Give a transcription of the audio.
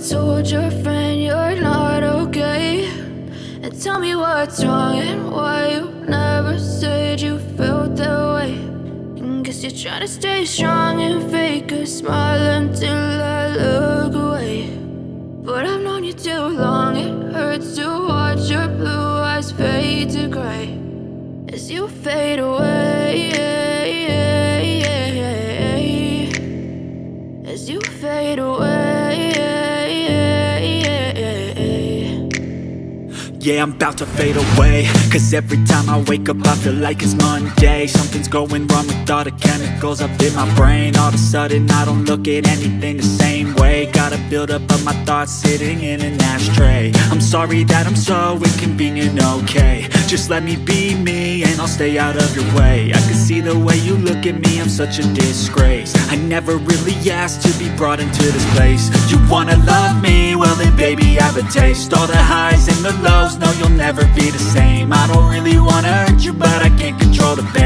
told your friend you're not okay? And tell me what's wrong and why you never said you felt that way. And guess you're trying to stay strong and fake a smile until I look away. But I've known you too long, it hurts to watch your blue eyes fade to gray as you fade away, as you fade away. Yeah, I'm about to fade away, cause every time I wake up I feel like it's Monday. Something's going wrong with all the chemicals up in my brain. All of a sudden I don't look at anything the same way. Got a buildup of my thoughts sitting in an ashtray. I'm sorry that I'm so inconvenient, okay? Just let me be me and I'll stay out of your way. I can see the way you look at me, I'm such a disgrace. I never really asked to be brought into this place. You wanna love me? Well then baby I have a taste. All the highs and the lows, no you'll never be the same. I don't really wanna hurt you but I can't control the pain.